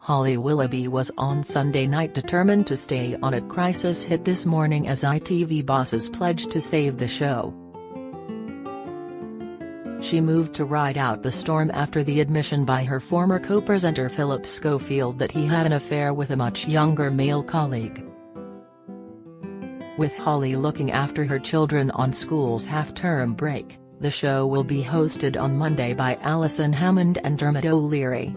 Holly Willoughby was on Sunday night determined to stay on it. Crisis hit this morning as ITV bosses pledged to save the show. She moved to ride out the storm after the admission by her former co-presenter Philip Schofield that he had an affair with a much younger male colleague. With Holly looking after her children on school's half-term break, the show will be hosted on Monday by Alison Hammond and Dermot O'Leary.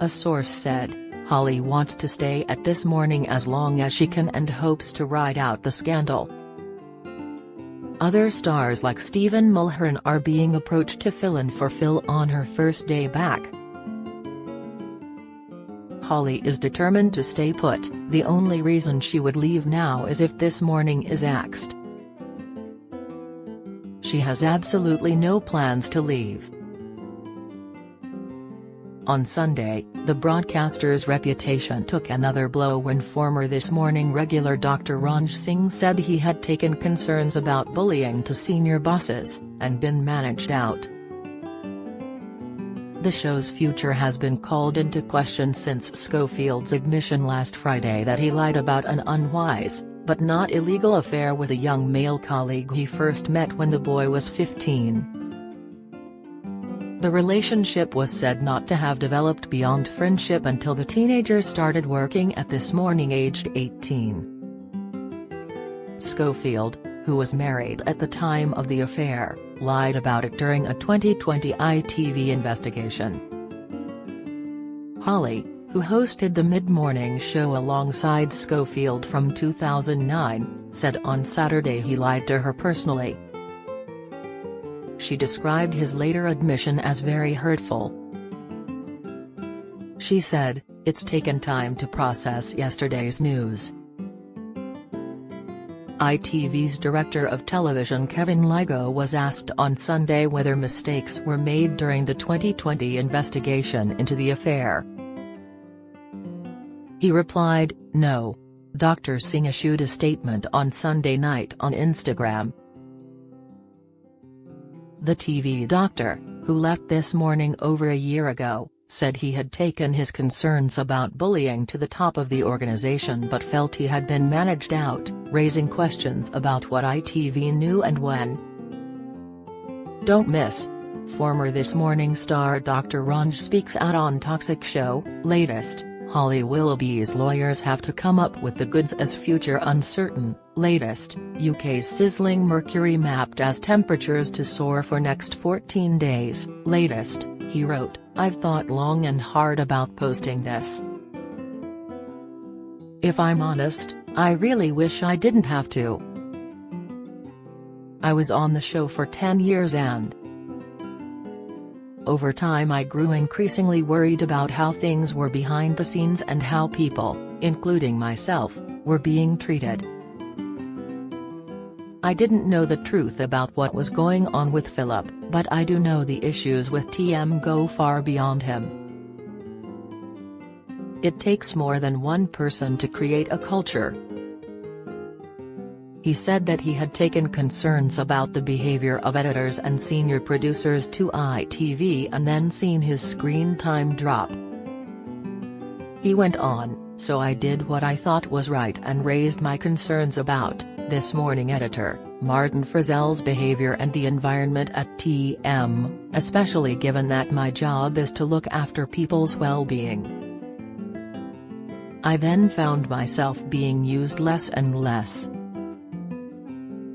A source said, "Holly wants to stay at This Morning as long as she can and hopes to ride out the scandal." Other stars like Stephen Mulhern are being approached to fill in for Phil on her first day back. Holly is determined to stay put. The only reason she would leave now is if This Morning is axed. She has absolutely no plans to leave. On Sunday, the broadcaster's reputation took another blow when former This Morning regular Dr. Ranj Singh said he had taken concerns about bullying to senior bosses, and been managed out. The show's future has been called into question since Schofield's admission last Friday that he lied about an unwise, but not illegal affair with a young male colleague he first met when the boy was 15. The relationship was said not to have developed beyond friendship until the teenager started working at This Morning aged 18. Schofield, who was married at the time of the affair, lied about it during a 2020 ITV investigation. Holly, who hosted the mid-morning show alongside Schofield from 2009, said on Saturday he lied to her personally. She described his later admission as very hurtful. She said, "It's taken time to process yesterday's news." ITV's director of television Kevin Lygo was asked on Sunday whether mistakes were made during the 2020 investigation into the affair. He replied, "No." Dr. Singh issued a statement on Sunday night on Instagram. The TV doctor, who left This Morning over a year ago, said he had taken his concerns about bullying to the top of the organization but felt he had been managed out, raising questions about what ITV knew and when. Don't miss. Former This Morning star Dr. Ranj speaks out on toxic show. Latest, Holly Willoughby's lawyers have to come up with the goods as future uncertain. Latest, UK's sizzling mercury mapped as temperatures to soar for next 14 days. Latest, he wrote, "I've thought long and hard about posting this. If I'm honest, I really wish I didn't have to. I was on the show for 10 years and over time I grew increasingly worried about how things were behind the scenes and how people, including myself, were being treated. I didn't know the truth about what was going on with Philip, but I do know the issues with TM go far beyond him. It takes more than one person to create a culture." He said that he had taken concerns about the behavior of editors and senior producers to ITV and then seen his screen time drop. He went on, "So I did what I thought was right and raised my concerns about This Morning editor, Martin Frizzell's behavior and the environment at TM, especially given that my job is to look after people's well-being. I then found myself being used less and less.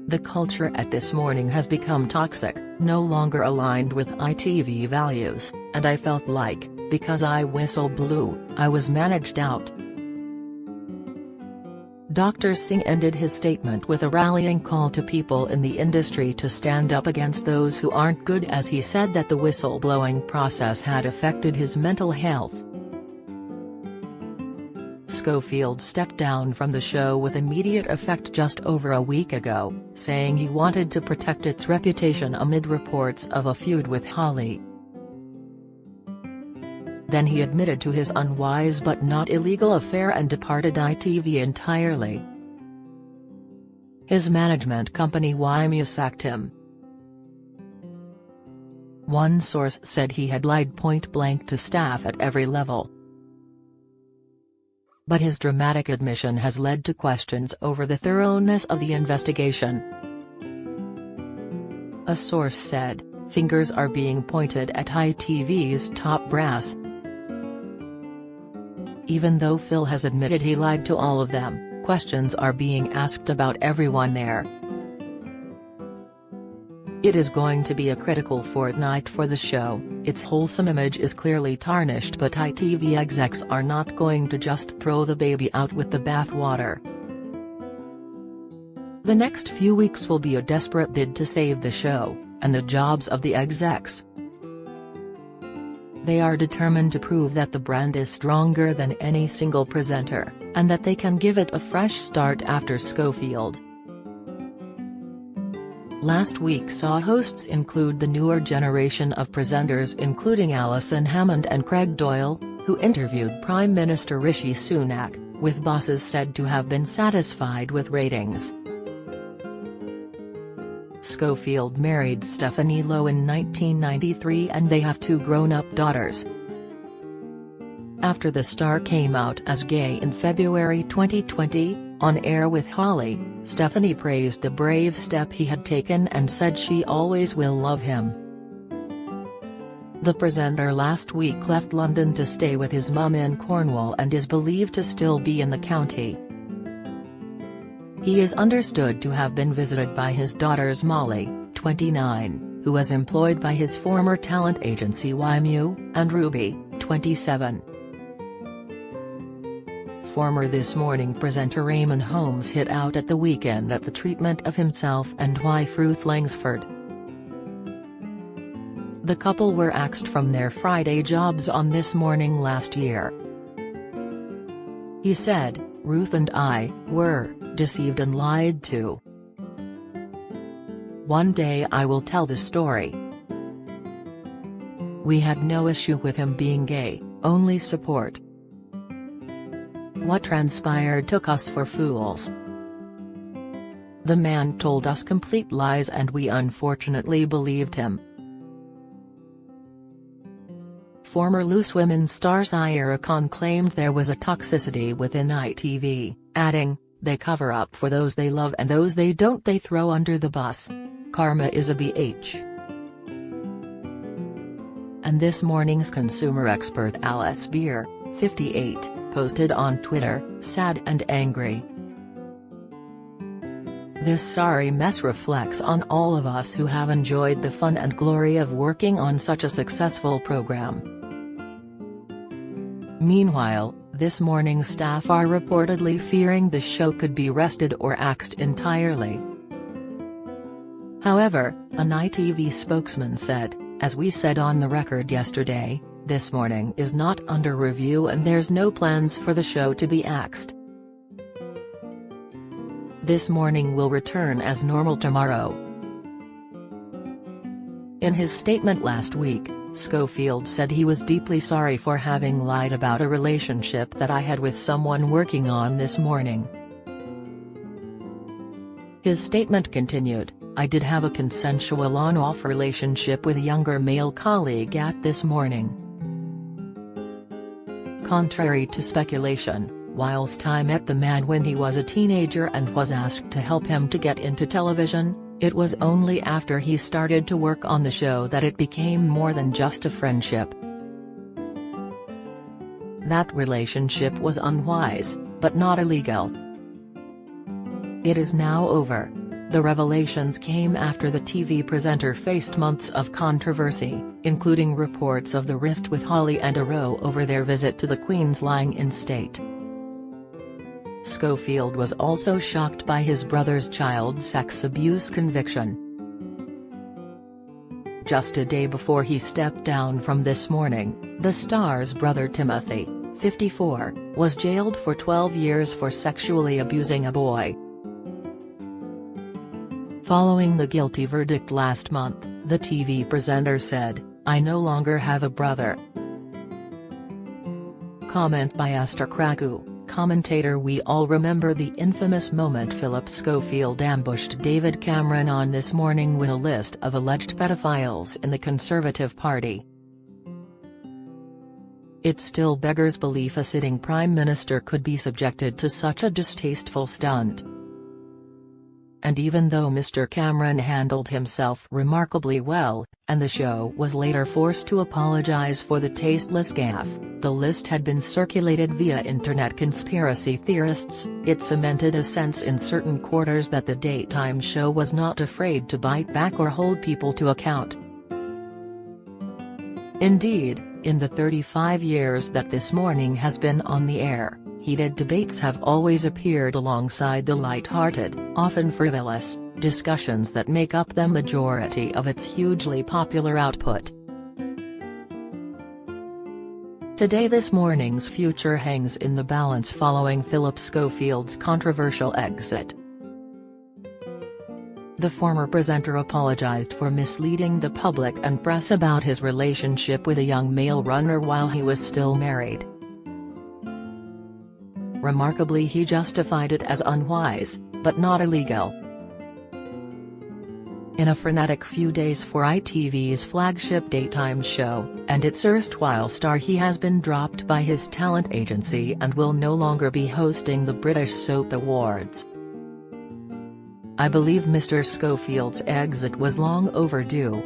The culture at This Morning has become toxic, no longer aligned with ITV values, and I felt like, because I whistle blew, I was managed out." Dr. Singh ended his statement with a rallying call to people in the industry to stand up against those who aren't good, as he said that the whistleblowing process had affected his mental health. Schofield stepped down from the show with immediate effect just over a week ago, saying he wanted to protect its reputation amid reports of a feud with Holly. Then he admitted to his unwise but not illegal affair and departed ITV entirely. His management company Willoughby sacked him. One source said he had lied point-blank to staff at every level. But his dramatic admission has led to questions over the thoroughness of the investigation. A source said, "Fingers are being pointed at ITV's top brass. Even though Phil has admitted he lied to all of them, questions are being asked about everyone there. It is going to be a critical fortnight for the show. Its wholesome image is clearly tarnished, but ITV execs are not going to just throw the baby out with the bathwater. The next few weeks will be a desperate bid to save the show, and the jobs of the execs. They are determined to prove that the brand is stronger than any single presenter, and that they can give it a fresh start after Schofield. Last week saw hosts include the newer generation of presenters, including Alison Hammond and Craig Doyle, who interviewed Prime Minister Rishi Sunak, with bosses said to have been satisfied with ratings. Schofield married Stephanie Lowe in 1993 and they have 2 grown-up daughters. After the star came out as gay in February 2020, on air with Holly, Stephanie praised the brave step he had taken and said she always will love him. The presenter last week left London to stay with his mum in Cornwall and is believed to still be in the county. He is understood to have been visited by his daughters Molly, 29, who was employed by his former talent agency YMU, and Ruby, 27. Former This Morning presenter Raymond Holmes hit out at the weekend at the treatment of himself and wife Ruth Langsford. The couple were axed from their Friday jobs on This Morning last year. He said, "Ruth and I were deceived and lied to. One day I will tell the story. We had no issue with him being gay, only support. What transpired took us for fools. The man told us complete lies and we unfortunately believed him." Former Loose Women star Zaira Khan claimed there was a toxicity within ITV, adding, "They cover up for those they love and those they don't they throw under the bus. Karma is a bitch." And This Morning's consumer expert Alice Beer, 58, posted on Twitter, "Sad and angry. This sorry mess reflects on all of us who have enjoyed the fun and glory of working on such a successful program." Meanwhile, This Morning staff are reportedly fearing the show could be rested or axed entirely. However, an ITV spokesman said, "As we said on the record yesterday, This Morning is not under review and there's no plans for the show to be axed. This Morning will return as normal tomorrow." In his statement last week, Schofield said he was deeply sorry for having lied about a relationship that I had with someone working on This Morning. His statement continued, "I did have a consensual on-off relationship with a younger male colleague at This Morning. Contrary to speculation, whilst I met the man when he was a teenager and was asked to help him to get into television, it was only after he started to work on the show that it became more than just a friendship. That relationship was unwise, but not illegal. It is now over." The revelations came after the TV presenter faced months of controversy, including reports of the rift with Holly and a row over their visit to the Queen's lying-in state. Schofield was also shocked by his brother's child sex abuse conviction. Just a day before he stepped down from This Morning, the star's brother Timothy, 54, was jailed for 12 years for sexually abusing a boy. Following the guilty verdict last month, the TV presenter said, "I no longer have a brother." Comment by Esther Kraku, commentator. We all remember the infamous moment Philip Schofield ambushed David Cameron on This Morning with a list of alleged pedophiles in the Conservative Party. It still beggars belief a sitting Prime Minister could be subjected to such a distasteful stunt. And even though Mr. Cameron handled himself remarkably well, and the show was later forced to apologise for the tasteless gaffe, the list had been circulated via internet conspiracy theorists. It cemented a sense in certain quarters that the daytime show was not afraid to bite back or hold people to account. Indeed, in the 35 years that This Morning has been on the air, heated debates have always appeared alongside the light-hearted, often frivolous, discussions that make up the majority of its hugely popular output. Today This Morning's future hangs in the balance following Philip Schofield's controversial exit. The former presenter apologized for misleading the public and press about his relationship with a young male runner while he was still married. Remarkably, he justified it as unwise, but not illegal. In a frenetic few days for ITV's flagship daytime show, and its erstwhile star, he has been dropped by his talent agency and will no longer be hosting the British Soap Awards. I believe Mr. Schofield's exit was long overdue.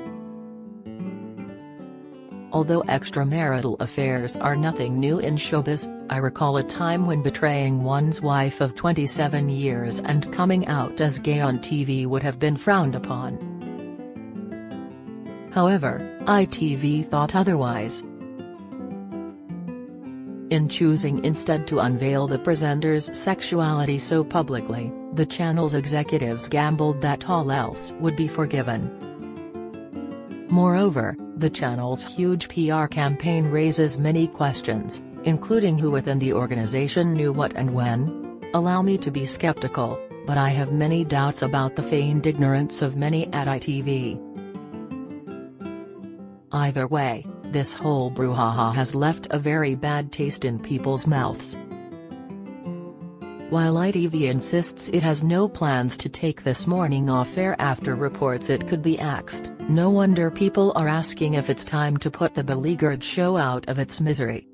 Although extramarital affairs are nothing new in showbiz, I recall a time when betraying one's wife of 27 years and coming out as gay on TV would have been frowned upon. However, ITV thought otherwise. In choosing instead to unveil the presenter's sexuality so publicly, the channel's executives gambled that all else would be forgiven. Moreover, the channel's huge PR campaign raises many questions, including who within the organization knew what and when. Allow me to be skeptical, but I have many doubts about the feigned ignorance of many at ITV. Either way, this whole brouhaha has left a very bad taste in people's mouths. While ITV insists it has no plans to take This Morning off air after reports it could be axed, no wonder people are asking if it's time to put the beleaguered show out of its misery.